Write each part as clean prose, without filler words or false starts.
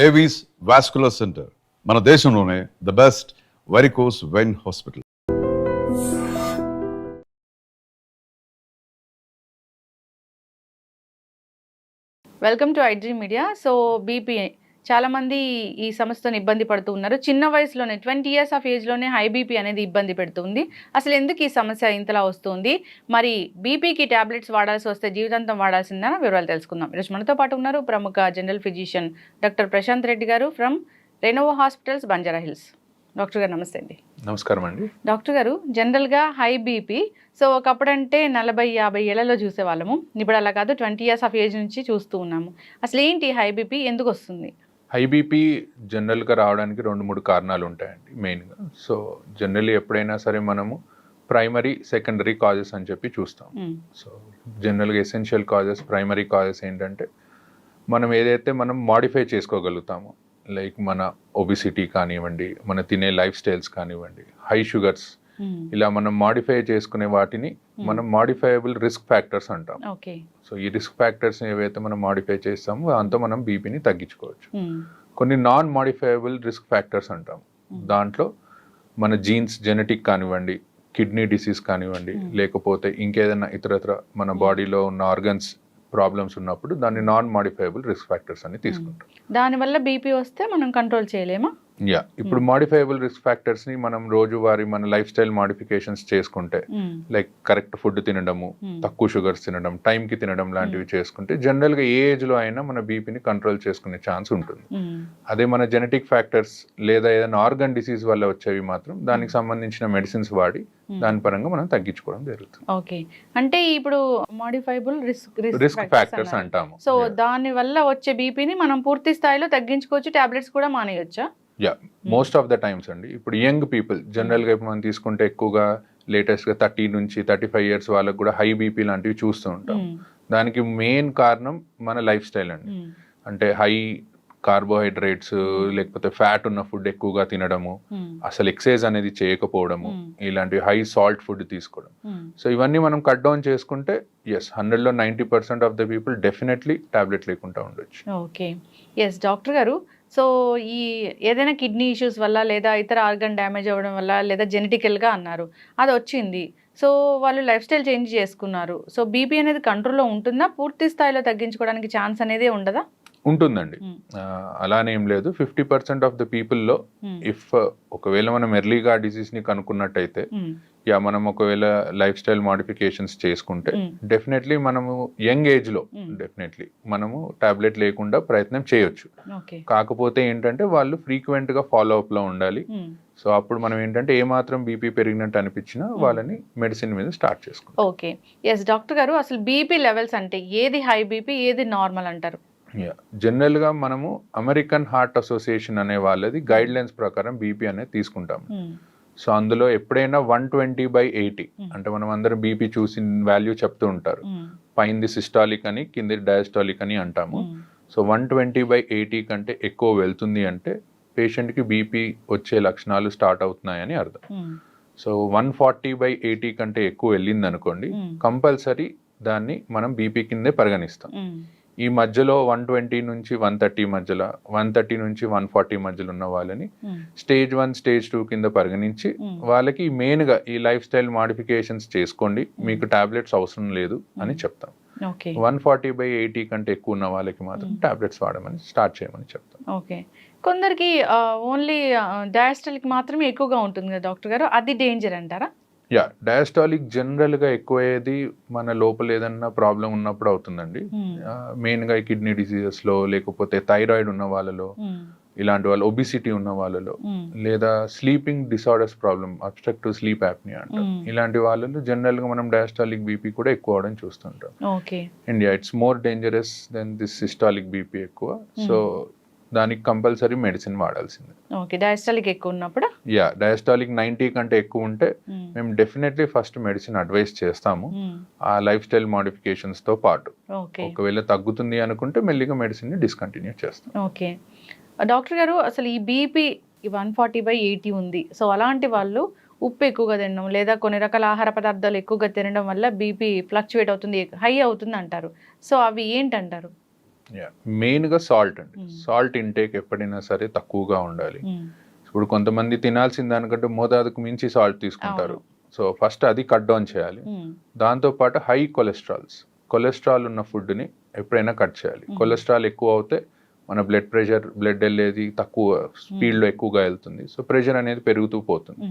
Avis vascular centre మన దేశంలోనే the best varicose vein hospital. Welcome to iDream media. So BP చాలామంది ఈ సమస్యతో ఇబ్బంది పడుతూ ఉన్నారు. చిన్న వయసులోనే 20 years ఆఫ్ ఏజ్లోనే హై బీపీ అనేది ఇబ్బంది పెడుతుంది. అసలు ఎందుకు ఈ సమస్య ఇంతలా వస్తుంది, మరి బీపీకి ట్యాబ్లెట్స్ వాడాల్సి వస్తే జీవితాంతం వాడాల్సిందని వివరాలు తెలుసుకుందాం. ఈరోజు మనతో పాటు ఉన్నారు ప్రముఖ general physician doctor Prashant Reddy గారు from Renovo Hospitals, Banjara Hills. Doctor గారు నమస్తే అండి. నమస్కారం అండి. డాక్టర్ గారు, జనరల్గా హై బీపీ సో ఒకప్పుడంటే 40-50 ఏళ్లలో చూసేవాళ్ళము, ఇప్పుడు అలా కాదు, 20 years ఆఫ్ ఏజ్ నుంచి చూస్తూ ఉన్నాము. అసలు ఏంటి హై బీపీ, ఎందుకు వస్తుంది? హై బీపీ జనరల్గా రావడానికి 2-3 కారణాలు ఉంటాయండి మెయిన్గా. సో జనరల్లీ ఎప్పుడైనా సరే మనము ప్రైమరీ సెకండరీ కాజెస్ అని చెప్పి చూస్తాం. సో జనరల్గా ఎసెన్షియల్ కాజెస్, ప్రైమరీ కాజెస్ ఏంటంటే మనం ఏదైతే మనం మాడిఫై చేసుకోగలుగుతామో, లైక్ మన ఒబిసిటీ కానివ్వండి, మన తినే లైఫ్ స్టైల్స్ కానివ్వండి, హై షుగర్స్, ఇలా మనం మాడిఫై చేసుకునే వాటిని మనం మాడిఫైయబుల్ రిస్క్ ఫ్యాక్టర్స్ అంటాం. సో ఈ రిస్క్ ఫ్యాక్టర్స్ ఏవైతే మనం మాడిఫై చేస్తామో దాంతో మనం బీపీని తగ్గించుకోవచ్చు. కొన్ని నాన్ మాడిఫైయబుల్ రిస్క్ ఫ్యాక్టర్స్ అంటాం. దాంట్లో మన జీన్స్, జెనెటిక్ కానివ్వండి, కిడ్నీ డిసీజ్ కానివ్వండి, లేకపోతే ఇంకేదైనా ఇతరత్ర మన బాడీలో ఉన్న ఆర్గన్స్ ప్రాబ్లమ్స్ ఉన్నప్పుడు దాన్ని నాన్ మాడిఫైయబుల్ రిస్క్ ఫ్యాక్టర్స్ అని తీసుకుంటాం. దానివల్ల బీపీ వస్తే మనం కంట్రోల్ చేయలేమా? ఇప్పుడు మాడిఫైయబుల్ రిస్క్ ఫ్యాక్టర్స్ ని మనం రోజువారీ మన లైఫ్ స్టైల్ మాడిఫికేషన్స్ చేసుకుంటే, లైక్ కరెక్ట్ ఫుడ్ తినడము, తక్కువ షుగర్స్ తినడం, టైం కి తినడం లాంటివి చేసుకుంటే జనరల్ గా ఏ ఏజ్ లో అయినా మన బీపీని కంట్రోల్ చేసుకునే ఛాన్స్ ఉంటుంది. అదే మన జెనెటిక్ ఫ్యాక్టర్స్ లేదా ఏదైనా ఆర్గన్ డిసీజ్ వల్ల వచ్చేవి మాత్రం దానికి సంబంధించిన మెడిసిన్స్ వాడి దాని పరంగా మనం తగ్గించుకోవడం జరుగుతుంది. ఓకే, అంటే ఇప్పుడు మాడిఫైబుల్ రిస్క్ ఫ్యాక్టర్స్ అంటాము. సో దాని వల్ల వచ్చే బీపీని మనం పూర్తి స్థాయిలో తగ్గించుకోవచ్చు, టాబ్లెట్స్ కూడా మానేయొచ్చా? మోస్ట్ ఆఫ్ ద టైమ్స్ అండి. ఇప్పుడు యంగ్ పీపుల్ జనరల్గా ఇప్పుడు మనం తీసుకుంటే ఎక్కువగా లేటెస్ట్గా 30 నుంచి 35 years వాళ్ళకు కూడా హై బీపీ లాంటివి చూస్తూ ఉంటాం. దానికి మెయిన్ కారణం మన లైఫ్ స్టైల్ అండి. అంటే హై కార్బోహైడ్రేట్స్ లేకపోతే ఫ్యాట్ ఉన్న ఫుడ్ ఎక్కువగా తినడము, అసలు ఎక్సర్సైజ్ అనేది చేయకపోవడము, ఇలాంటివి హై సాల్ట్ ఫుడ్ తీసుకోవడం. సో ఇవన్నీ మనం కట్ డౌన్ చేసుకుంటే 100లో 90% of the people definitely tablet లేకుండా ఉండొచ్చు. ఓకే, డాక్టర్ గారు, సో ఈ ఏదైనా కిడ్నీ ఇష్యూస్ వల్ల లేదా ఇతర ఆర్గన్ డ్యామేజ్ అవ్వడం వల్ల లేదా జెనెటికల్గా అన్నారు, అది వచ్చింది, సో వాళ్ళు లైఫ్ స్టైల్ చేంజ్ చేసుకున్నారు, సో బీపీ అనేది కంట్రోల్లో ఉంటుందా? పూర్తి స్థాయిలో తగ్గించుకోవడానికి ఛాన్స్ అనేది ఉండదా? ఉంటుందండి, అలానే ఏం లేదు. 50% ఆఫ్ ద పీపుల్లో ఇఫ్ ఒకవేళ మనం ఎర్లీగా డిసీజ్ ని కనుక్కున్నట్టయితే, మనం ఒకవేళ లైఫ్ స్టైల్ మాడిఫికేషన్స్ చేసుకుంటే డెఫినెట్లీ మనము యంగ్ ఏజ్ లో డెఫినెట్లీ మనము టాబ్లెట్ లేకుండా ప్రయత్నం చేయొచ్చు. కాకపోతే ఏంటంటే వాళ్ళు ఫ్రీక్వెంట్ గా ఫాలో అప్ లో ఉండాలి. సో అప్పుడు మనం ఏంటంటే ఏమాత్రం బీపీ పెరిగినట్టు అనిపించినా వాళ్ళని మెడిసిన్ మీద స్టార్ట్ చేసుకోవాలి. ఓకే, డాక్టర్ గారు, అసలు బీపీ లెవెల్స్ అంటే ఏది హై బీపీ, ఏది నార్మల్ అంటారు? జనరల్ గా మనము అమెరికన్ హార్ట్ అసోసియేషన్ అనే వాళ్ళది గైడ్ లైన్స్ ప్రకారం బీపీ అనేది తీసుకుంటాము. సో అందులో ఎప్పుడైనా 120/80 అంటే మనం అందరం బీపీ చూసి వాల్యూ చెప్తూ ఉంటారు. పైంది సిస్టాలిక్ అని, కింది డయాస్టాలిక్ అని అంటాము. సో 120/80 కంటే ఎక్కువ వెళ్తుంది అంటే పేషెంట్కి బీపీ వచ్చే లక్షణాలు స్టార్ట్ అవుతున్నాయని అర్థం. సో 140/80 కంటే ఎక్కువ వెళ్ళింది అనుకోండి, కంపల్సరీ దాన్ని మనం బీపీ కిందే పరిగణిస్తాం. ఈ మధ్యలో 120 నుంచి 130 మధ్యలో, 130 నుంచి 140 మధ్యలో ఉన్న వాళ్ళని స్టేజ్ 1, స్టేజ్ 2 కింద పరిగణించి వాళ్ళకి మెయిన్ గా ఈ లైఫ్ స్టైల్ మాడిఫికేషన్స్ చేసుకోండి, మీకు టాబ్లెట్స్ అవసరం లేదు అని చెప్తాం. 140/80 కంటే ఎక్కువ ఉన్న వాళ్ళకి మాత్రం టాబ్లెట్స్ వాడమని స్టార్ట్ చేయమని చెప్తాం. ఓకే, కొందరికి ఓన్లీ డయాస్టాలిక్ మాత్రమే ఎక్కువగా ఉంటుంది కదా డాక్టర్ గారు, అది డేంజర్ అంటారా? డయాస్టాలిక్ జనరల్ గా ఎక్కువయ్యేది మన లోపల ఏదన్నా ప్రాబ్లం ఉన్నప్పుడు అవుతుందండి. మెయిన్ గా కిడ్నీ డిసీజెస్ లో, లేకపోతే థైరాయిడ్ ఉన్న వాళ్ళలో, ఇలాంటి వాళ్ళు, ఒబిసిటీ ఉన్న వాళ్ళలో, లేదా sleeping disorders problem, obstructive sleep apnoea అంటాం, ఇలాంటి వాళ్ళలో జనరల్ గా మనం డయాస్టాలిక్ బీపీ కూడా ఎక్కువ అవడం చూస్తుంటాం. India it's more dangerous than this systolic BP ఎక్కువ. సో దానికి కంపల్సరీ మెడిసిన్ వాడాల్సిందే. ఓకే, డయాస్టాలిక్ ఎక్కువ ఉన్నప్పుడు డయాస్టాలిక్ 90 కంటే ఎక్కువ ఉంటే మేము డెఫినెట్లీ ఫస్ట్ మెడిసిన్ అడ్వైస్ చేస్తాము, ఆ లైఫ్ స్టైల్ మాడిఫికేషన్స్ తో పాటు. ఒకవేళ తగ్గుతుంది అనుకుంటే మెల్లిగా మెడిసిన్ ని డిస్కంటిన్యూ చేస్తాం. ఓకే డాక్టర్ గారు, అసలు ఈ బీపీ 140/80 ఉంది, సో అలాంటి వాళ్ళు ఉప్పు ఎక్కువగా తినడం లేదా కొన్ని రకాల ఆహార పదార్థాలు ఎక్కువగా తినడం వల్ల బీపీ ఫ్లక్చువేట్ అవుతుంది, హై అవుతుంది అంటారు, సో అవి ఏంటంటారు? మెయిన్గా సాల్ట్ అండి. సాల్ట్ ఇంటేక్ ఎప్పుడైనా సరే తక్కువగా ఉండాలి. ఇప్పుడు కొంతమంది తినాల్సిన దానికంటే మోతాదుకు మించి సాల్ట్ తీసుకుంటారు. సో ఫస్ట్ అది కట్ డౌన్ చేయాలి. దాంతోపాటు హై కొలెస్ట్రాల్ ఉన్న ఫుడ్ని ఎప్పుడైనా కట్ చేయాలి. కొలెస్ట్రాల్ ఎక్కువ అవుతే మన బ్లడ్ వెళ్ళేది తక్కువ స్పీడ్లో ఎక్కువగా వెళ్తుంది. సో ప్రెషర్ అనేది పెరుగుతూ పోతుంది.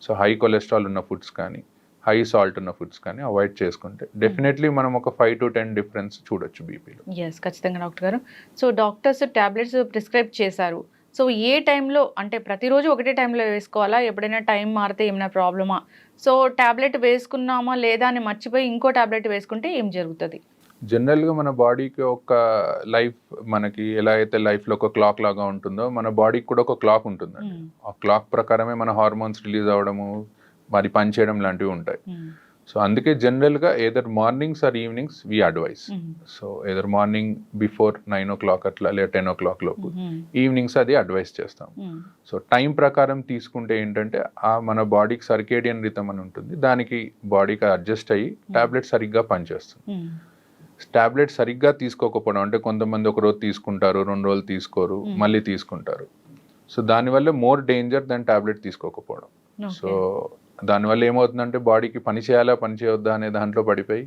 సో హై కొలెస్ట్రాల్ ఉన్న ఫుడ్స్ కానీ హై సాల్ట్ ఉన్న ఫుడ్స్ కానీ అవాయిడ్ చేసుకుంటే డెఫినెట్లీ మనం ఒక 5 to 10 డిఫరెన్స్ చూడొచ్చు బీపీలో. ఎస్, ఖచ్చితంగా డాక్టర్ గారు. సో డాక్టర్స్ టాబ్లెట్స్ ప్రిస్క్రైబ్ చేశారు. సో ఏ టైంలో, అంటే ప్రతిరోజు ఒకటే టైంలో వేసుకోవాలా, ఎప్పుడైనా టైం మారితే ఏమైనా ప్రాబ్లమా? సో టాబ్లెట్ వేసుకున్నామా లేదా అని మర్చిపోయి ఇంకో టాబ్లెట్ వేసుకుంటే ఏం జరుగుతుంది? జనరల్గా మన బాడీకి ఒక లైఫ్, మనకి ఎలా అయితే లైఫ్లో ఒక క్లాక్ లాగా ఉంటుందో మన బాడీకి కూడా ఒక క్లాక్ ఉంటుందండి. ఆ క్లాక్ ప్రకారమే మన హార్మోన్స్ రిలీజ్ అవ్వడము, మరి పని చేయడం లాంటివి ఉంటాయి. సో అందుకే జనరల్గా either mornings or evenings we advise. So either morning before 9 o'clock అట్లా లేదా 10 o'clock లోపు, ఈవినింగ్స్ అది అడ్వైస్ చేస్తాం. సో టైం ప్రకారం తీసుకుంటే ఏంటంటే మన బాడీకి సర్కేడియన్ రిథమ్ అని ఉంటుంది, దానికి బాడీకి అడ్జస్ట్ అయ్యి టాబ్లెట్ సరిగ్గా పనిచేస్తుంది. టాబ్లెట్ సరిగ్గా తీసుకోకపోవడం అంటే కొంతమంది ఒక రోజు తీసుకుంటారు, 2 రోజులు తీసుకోరు, మళ్ళీ తీసుకుంటారు. సో దానివల్ల మోర్ డేంజర్ దాని టాబ్లెట్ తీసుకోకపోవడం. సో దానివల్ల ఏమవుతుందంటే బాడీకి పని చేయాలా పని చేయొద్దా అనే దాంట్లో పడిపోయి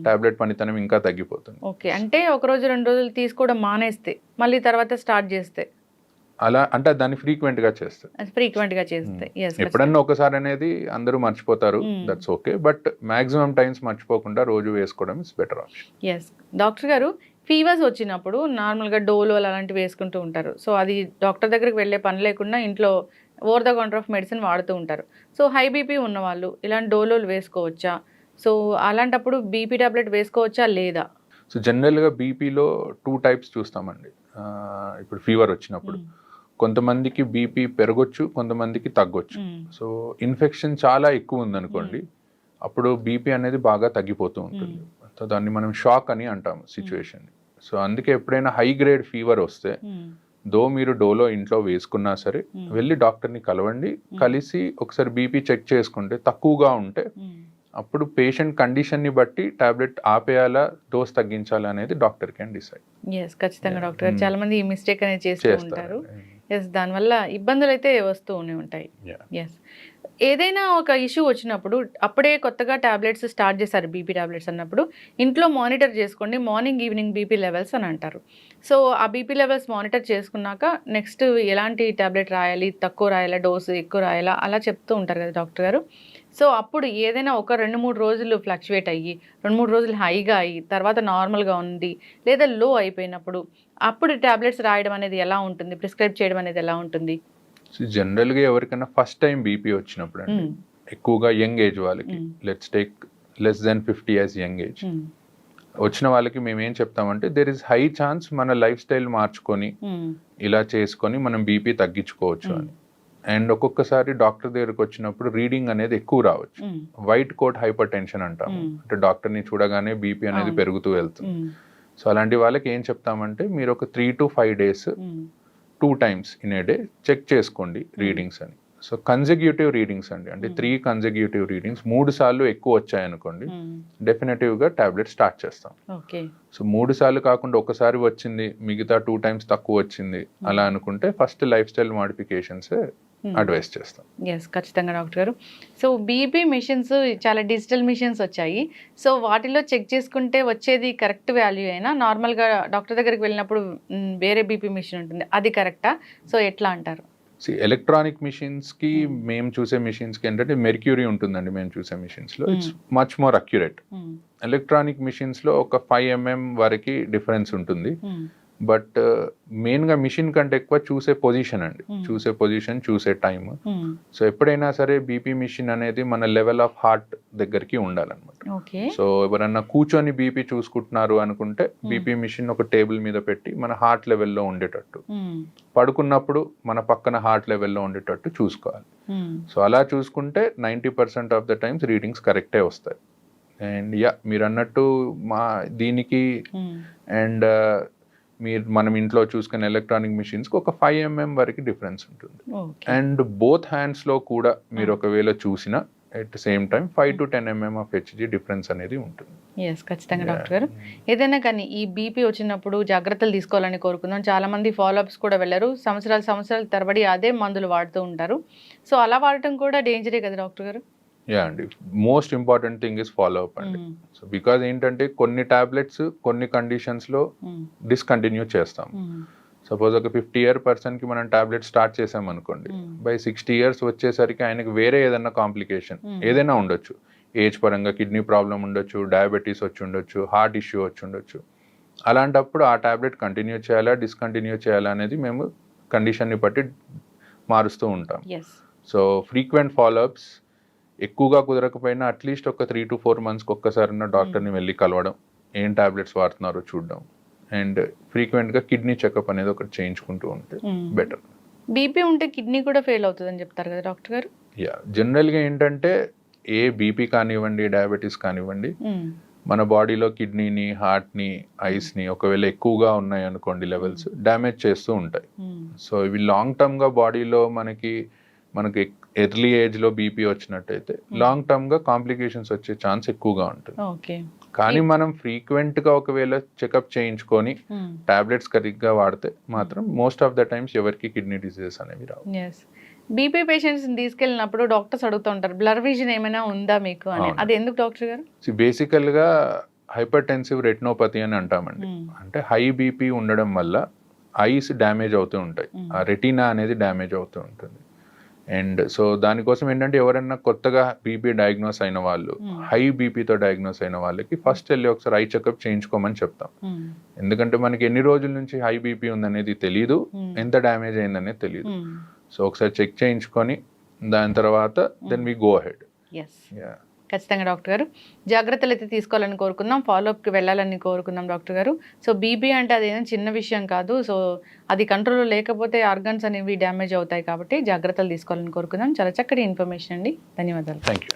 టాబ్లెట్ పనితనం ఇంకా తగ్గిపోతుంది. ఓకే, అంటే ఒక రోజు 2 రోజులు తీసుకోవడం మానేస్తే మళ్ళీ తర్వాత స్టార్ట్ చేస్తే అలా అంటే దాన్ని ఫ్రీక్వెంట్ గా చేస్తే ఎప్పుడన్నా ఒకసారి అనేది అందరూ మర్చిపోతారు, that's okay, but maximum times మర్చిపోకుండా రోజు వేసుకోవడం is better option. Yes doctor గారు, ఫీవర్స్ వచ్చినప్పుడు నార్మల్గా డోలో అలాంటివి వేసుకుంటూ ఉంటారు. సో అది డాక్టర్ దగ్గరికి వెళ్ళే పని లేకుండా ఇంట్లో over the counter of medicine వాడుతూ ఉంటారు. సో హై బీపీ ఉన్నవాళ్ళు ఇలాంటి డోలోలు వేసుకోవచ్చా? సో అలాంటప్పుడు బీపీ టాబ్లెట్ వేసుకోవచ్చా లేదా? సో జనరల్గా బీపీలో 2 types చూస్తామండి. ఇప్పుడు ఫీవర్ వచ్చినప్పుడు కొంతమందికి బీపీ పెరగొచ్చు, కొంతమందికి తగ్గొచ్చు. సో ఇన్ఫెక్షన్ చాలా ఎక్కువ ఉందనుకోండి, అప్పుడు బీపీ అనేది బాగా తగ్గిపోతూ ఉంటుంది. సో దాన్ని మనం షాక్ అని అంటాము సిచ్యువేషన్. సో అందుకే ఎప్పుడైనా హై గ్రేడ్ ఫీవర్ వస్తే మీరు డోలో ఇంట్లో వేసుకున్నా సరే వెళ్ళి డాక్టర్ని కలవండి. కలిసి ఒకసారి బీపీ చెక్ చేసుకుంటే తక్కువగా ఉంటే అప్పుడు పేషెంట్ కండిషన్ని బట్టి టాబ్లెట్ ఆపేయాలా, డోస్ తగ్గించాలా అనేది డాక్టర్ కెన్ డిసైడ్. ఎస్, ఖచ్చితంగా డాక్టర్ గారు. చాలా మంది ఈ మిస్టేక్ అనేది చేస్తూ ఉంటారు. ఎస్, దానివల్ల ఇబ్బందులు అయితే వస్తూనే ఉంటాయి. ఎస్, ఏదైనా ఒక ఇష్యూ వచ్చినప్పుడు అప్పుడే కొత్తగా టాబ్లెట్స్ స్టార్ట్ చేశారు బీపీ టాబ్లెట్స్ అన్నప్పుడు ఇంట్లో మానిటర్ చేసుకోండి, మార్నింగ్ ఈవినింగ్ బీపీ లెవెల్స్ అని అంటారు. సో ఆ బీపీ లెవెల్స్ మానిటర్ చేసుకున్నాక నెక్స్ట్ ఎలాంటి టాబ్లెట్ రాయాలి, తక్కువ రాయాలా, డోసు ఎక్కువ రాయాలా, అలా చెప్తూ ఉంటారు కదా డాక్టర్ గారు. సో అప్పుడు ఏదైనా ఒక 2-3 రోజులు ఫ్లక్చువేట్ అయ్యి 2-3 రోజులు హైగా అయ్యి తర్వాత నార్మల్గా ఉంది లేదా లో అయిపోయినప్పుడు అప్పుడు టాబ్లెట్స్ రాయడం అనేది ఎలా ఉంటుంది, ప్రిస్క్రైబ్ చేయడం అనేది ఎలా ఉంటుంది? జనరల్గా ఎవరికైనా ఫస్ట్ టైం బీపీ వచ్చినప్పుడు అండి, ఎక్కువగా యంగ్ ఏజ్ వాళ్ళకి, let's take less than 50 years young age వచ్చిన వాళ్ళకి మేము ఏం చెప్తామంటే దేర్ ఇస్ హై ఛాన్స్ మన లైఫ్ స్టైల్ మార్చుకొని ఇలా చేసుకొని మనం బీపీ తగ్గించుకోవచ్చు అని. అండ్ ఒక్కొక్కసారి డాక్టర్ దగ్గరకు వచ్చినప్పుడు రీడింగ్ అనేది ఎక్కువ రావచ్చు. వైట్ కోట్ హైపర్ టెన్షన్ అంటాము, అంటే డాక్టర్ని చూడగానే బీపీ అనేది పెరుగుతూ వెళ్తుంది. సో అలాంటి వాళ్ళకి ఏం చెప్తామంటే మీరు ఒక 3 to 5 days 2 times in a day check చేసుకోండి రీడింగ్స్ అని. సో కన్సెక్యూటివ్ రీడింగ్స్ అండి, అంటే 3 consecutive రీడింగ్స్ 3 సార్లు ఎక్కువ వచ్చాయనుకోండి డెఫినెటివ్గా టాబ్లెట్ స్టార్ట్ చేస్తాం. సో 3 సార్లు కాకుండా ఒకసారి వచ్చింది మిగతా 2 times తక్కువ వచ్చింది అలా అనుకుంటే first life style modifications advice చేస్తాం. ఎస్, ఖచ్చితంగా డాక్టర్ గారు. సో బీపీ మిషన్స్ చాలా డిజిటల్ మిషన్స్ వచ్చాయి. సో వాటిలో చెక్ చేసుకుంటే వచ్చేది కరెక్ట్ వాల్యూ అయినా నార్మల్గా డాక్టర్ దగ్గరికి వెళ్ళినప్పుడు వేరే బీపీ మిషన్ ఉంటుంది, అది కరెక్టా? సో ఎట్లా అంటారు? ఎలక్ట్రానిక్ మిషన్స్కి మేము చూసే మిషన్స్కి ఏంటంటే మెర్క్యూరీ ఉంటుందండి మేము చూసే మిషన్స్లో, it's much more accurate. Electronic మిషన్స్లో ఒక 5 mm వరకు డిఫరెన్స్ ఉంటుంది. బట్ మెయిన్గా మిషన్ కంటే ఎక్కువ చూసే పొజిషన్ అండి, చూసే పొజిషన్, చూసే టైమ్. సో ఎప్పుడైనా సరే బీపీ మిషన్ అనేది మన లెవెల్ ఆఫ్ హార్ట్ దగ్గరికి ఉండాలన్నమాట. సో ఎవరన్నా కూర్చొని బీపీ చూసుకుంటున్నారు అనుకుంటే బీపీ మిషన్ ఒక టేబుల్ మీద పెట్టి మన హార్ట్ లెవెల్లో ఉండేటట్టు, పడుకున్నప్పుడు మన పక్కన హార్ట్ లెవెల్లో ఉండేటట్టు చూసుకోవాలి. సో అలా చూసుకుంటే 90% ఆఫ్ ద టైమ్స్ రీడింగ్స్ కరెక్టే వస్తాయి. అండ్ మీరు అన్నట్టు దీనికి అండ్ మనం ఇంట్లో చూసుకునే ఎలక్ట్రానిక్ మిషన్స్కి ఒక 5 mm వరకు డిఫరెన్స్ ఉంటుంది. అండ్ బోత్ హ్యాండ్స్లో కూడా మీరు ఒకవేళ చూసినా at the same time 5 to 10 mm of HG difference అనేది ఉంటుంది. ఎస్, ఖచ్చితంగా డాక్టర్ గారు. ఏదైనా కానీ ఈ బీపీ వచ్చినప్పుడు జాగ్రత్తలు తీసుకోవాలని కోరుకుందాం. చాలా మంది ఫాలోఅప్స్ కూడా వెళ్ళరు, సంవత్సరాలు తరబడి అదే మందులు వాడుతూ ఉంటారు. సో అలా వాడటం కూడా డేంజరే కదా డాక్టర్ గారు? యా అండి, most important thing is follow up అండి. సో బికాజ్ ఏంటంటే కొన్ని టాబ్లెట్స్ కొన్ని కండిషన్స్లో డిస్కంటిన్యూ చేస్తాం. సపోజ్ ఒక 50-year పర్సన్కి మనం టాబ్లెట్ స్టార్ట్ చేసాం అనుకోండి, బై 60 years వచ్చేసరికి ఆయనకి వేరే ఏదైనా కాంప్లికేషన్ ఏదైనా ఉండొచ్చు. ఏజ్ పరంగా కిడ్నీ ప్రాబ్లం ఉండొచ్చు, డయాబెటీస్ వచ్చి ఉండొచ్చు, హార్ట్ ఇష్యూ వచ్చి ఉండొచ్చు. అలాంటప్పుడు ఆ టాబ్లెట్ కంటిన్యూ చేయాలా డిస్కంటిన్యూ చేయాలా అనేది మేము కండిషన్ని బట్టి మారుస్తూ ఉంటాం. సో ఫ్రీక్వెంట్ ఫాలోఅప్స్, ఎక్కువగా కుదరకపోయినా అట్లీస్ట్ ఒక 3 to 4 monthsకి ఒక్కసారైనా డాక్టర్ని వెళ్ళి కలవడం, ఏం టాబ్లెట్స్ వాడుతున్నారో చూడడం, అండ్ ఫ్రీక్వెంట్గా కిడ్నీ చెకప్ అనేది ఒకటి చేయించుకుంటూ ఉంటే బెటర్. బీపీ ఉంటే కిడ్నీ కూడా ఫెయిల్ అవుతుందని చెప్తారు కదా డాక్టర్ గారు? యా, జనరల్గా ఏంటంటే ఏ బీపీ కానివ్వండి, డయాబెటీస్ కానివ్వండి, మన బాడీలో కిడ్నీని, హార్ట్ని, ఐస్ని ఒకవేళ ఎక్కువగా ఉన్నాయి అనుకోండి లెవెల్స్, డ్యామేజ్ చేస్తూ ఉంటాయి. సో ఇవి లాంగ్ టర్మ్గా బాడీలో మనకి ఎర్లీ ఏజ్లో బీపీ వచ్చినట్టయితే లాంగ్ టర్మ్గా కాంప్లికేషన్స్ వచ్చే ఛాన్స్ ఎక్కువగా ఉంటుంది. కానీ మనం ఫ్రీక్వెంట్గా ఒకవేళ చెకప్ చేయించుకొని టాబ్లెట్స్ కరెక్ట్గా వాడితే మాత్రం మోస్ట్ ఆఫ్ ద టైమ్స్ ఎవరికి కిడ్నీ డిసీజెస్ అనేవి రావు. బీపీ పేషెంట్స్ తీసుకెళ్ళినప్పుడు డాక్టర్స్ అడుగుతుంటారు బ్లర్ విజన్ ఏమైనా ఉందా మీకు అని, అది ఎందుకు డాక్టర్ గారు? బేసికల్గా హైపర్ టెన్సివ్ రెటినోపతి అని అంటామండి. అంటే హై బీపీ ఉండడం వల్ల ఐస్ డ్యామేజ్ అవుతూ ఉంటాయి, ఆ రెటీనా అనేది డ్యామేజ్ అవుతూ ఉంటుంది. అండ్ సో దానికోసం ఏంటంటే ఎవరైనా కొత్తగా బీపీ డయాగ్నోస్ అయిన వాళ్ళు, హై బీపీతో డయాగ్నోస్ అయిన వాళ్ళకి ఫస్ట్ వెళ్ళి ఒకసారి ఐ చెకప్ చేయించుకోమని చెప్తాం. ఎందుకంటే మనకి ఎన్ని రోజుల నుంచి హై బీపీ ఉందనేది తెలియదు, ఎంత డ్యామేజ్ అయిందనేది తెలియదు. సో ఒకసారి చెక్ చేయించుకొని దాని తర్వాత దెన్ వి గో అహెడ్. ఖచ్చితంగా డాక్టర్ గారు జాగ్రత్తలు అయితే తీసుకోవాలని కోరుకుందాం, ఫాలోఅప్కి వెళ్ళాలని కోరుకుందాం డాక్టర్ గారు. సో బీపీ అంటే అదేదో చిన్న విషయం కాదు. సో అది కంట్రోల్లో లేకపోతే ఆర్గన్స్ అనేవి డ్యామేజ్ అవుతాయి కాబట్టి జాగ్రత్తలు తీసుకోవాలని కోరుకుందాం. చాలా చక్కటి ఇన్ఫర్మేషన్ అండి, ధన్యవాదాలు. Thank you.